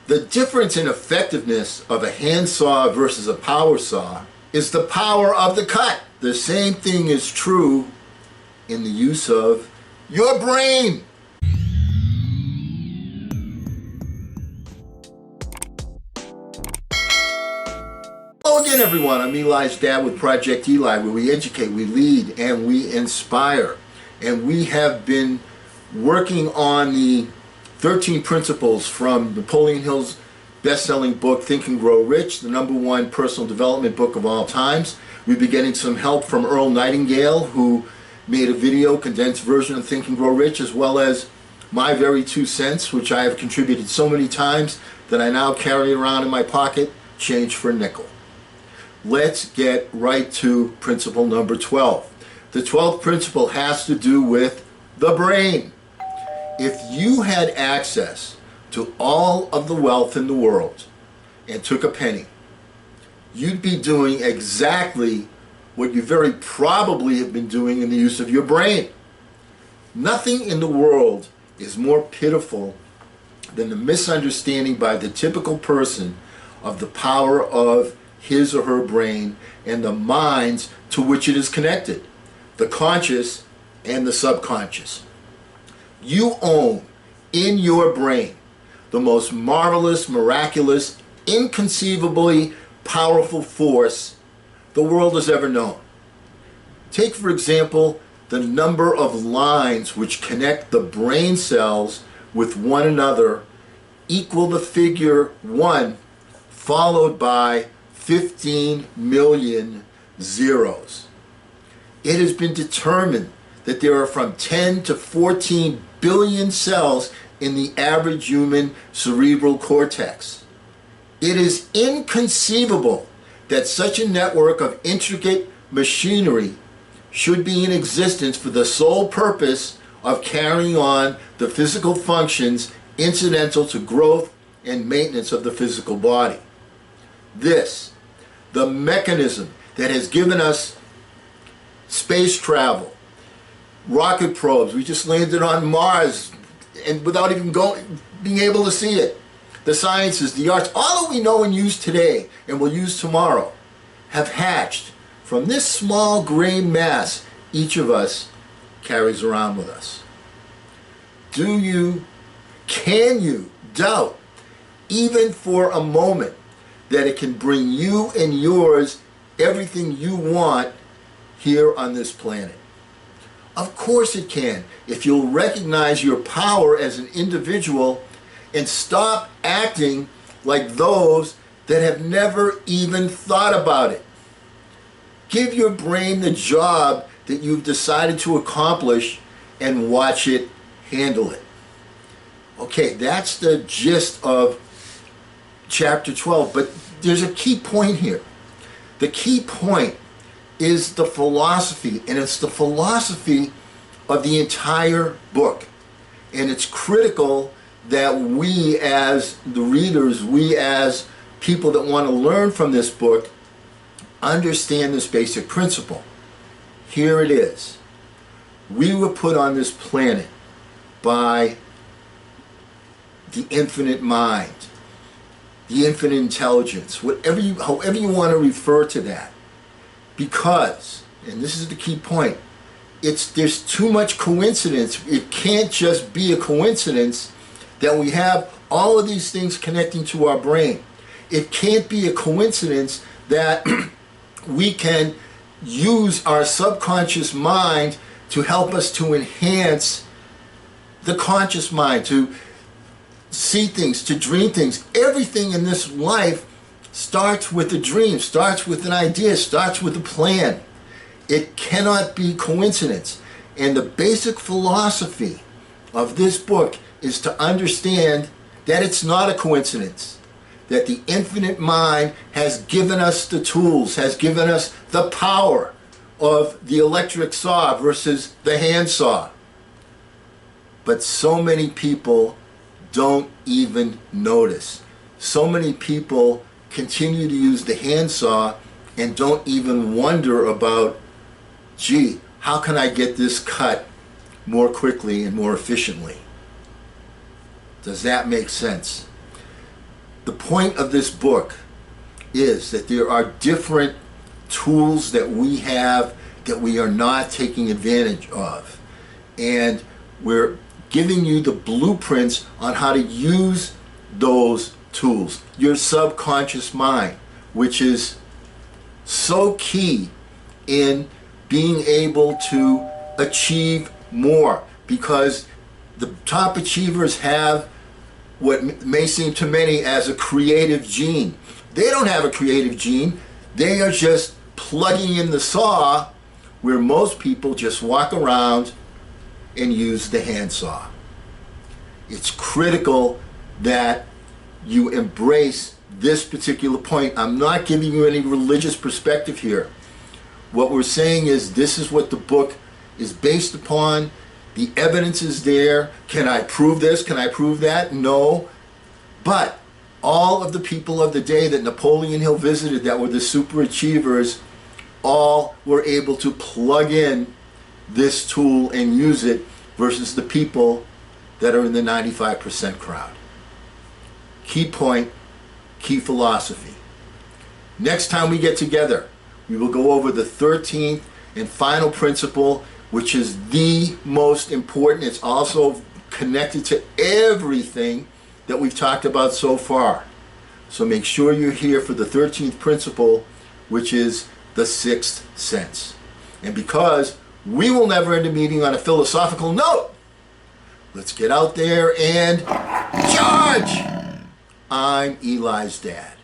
The difference in effectiveness of a handsaw versus a power saw is the power of the cut. The same thing is true in the use of your brain. Hello again, everyone. I'm Eli's dad with Project Eli, where we educate, we lead, and we inspire. And we have been working on the 13 principles from Napoleon Hill's best-selling book, Think and Grow Rich, the #1 personal development book of all times. We've been getting some help from Earl Nightingale, who made a video, condensed version of Think and Grow Rich, as well as my very 2 cents, which I have contributed so many times that I now carry around in my pocket, change for a nickel. Let's get right to principle number 12. The 12th principle has to do with the brain. If you had access to all of the wealth in the world and took a penny, you'd be doing exactly what you very probably have been doing in the use of your brain. Nothing in the world is more pitiful than the misunderstanding by the typical person of the power of his or her brain and the minds to which it is connected, the conscious and the subconscious. You own in your brain the most marvelous, miraculous, inconceivably powerful force the world has ever known. Take, for example, the number of lines which connect the brain cells with one another equal the figure 1 followed by 15 million zeros. It has been determined that there are from 10 to 14 billion cells in the average human cerebral cortex. It is inconceivable that such a network of intricate machinery should be in existence for the sole purpose of carrying on the physical functions incidental to growth and maintenance of the physical body. This, the mechanism that has given us space travel, rocket probes. We just landed on Mars and without even being able to see it. The sciences, the arts, all that we know and use today and will use tomorrow have hatched from this small gray mass each of us carries around with us. Can you doubt, even for a moment, that it can bring you and yours everything you want here on this planet? Of course it can, if you'll recognize your power as an individual and stop acting like those that have never even thought about it. Give your brain the job that you've decided to accomplish and watch it handle it. Okay, that's the gist of chapter 12, but there's a key point here. The key point is the philosophy, and it's the philosophy of the entire book. And it's critical that we as the readers, we as people that want to learn from this book, understand this basic principle. Here it is. We were put on this planet by the infinite mind, the infinite intelligence, however you want to refer to that. Because, and this is the key point, there's too much coincidence. It can't just be a coincidence that we have all of these things connecting to our brain. It can't be a coincidence that we can use our subconscious mind to help us to enhance the conscious mind, to see things, to dream things. Everything in this life starts with a dream, starts with an idea, starts with a plan. It cannot be coincidence. And the basic philosophy of this book is to understand that it's not a coincidence, that the infinite mind has given us the tools, has given us the power of the electric saw versus the handsaw. But so many people don't even notice. So many people continue to use the handsaw and don't even wonder about, gee, how can I get this cut more quickly and more efficiently? Does that make sense? the point of this book is that there are different tools that we have that we are not taking advantage of. And we're giving you the blueprints on how to use those tools. Your subconscious mind, which is so key in being able to achieve more, because the top achievers have what may seem to many as a creative gene. They don't have a creative gene. They are just plugging in the saw, where most people just walk around and use the handsaw. It's critical that you embrace this particular point. I'm not giving you any religious perspective here. What we're saying is this is what the book is based upon. The evidence is there. Can I prove this? Can I prove that? No. But all of the people of the day that Napoleon Hill visited that were the super achievers, all were able to plug in this tool and use it, versus the people that are in the 95% crowd. Key point, key philosophy. Next time we get together, we will go over the 13th and final principle, which is the most important. It's also connected to everything that we've talked about so far. So make sure you're here for the 13th principle, which is the sixth sense. And because we will never end a meeting on a philosophical note, let's get out there and charge! I'm Eli's dad.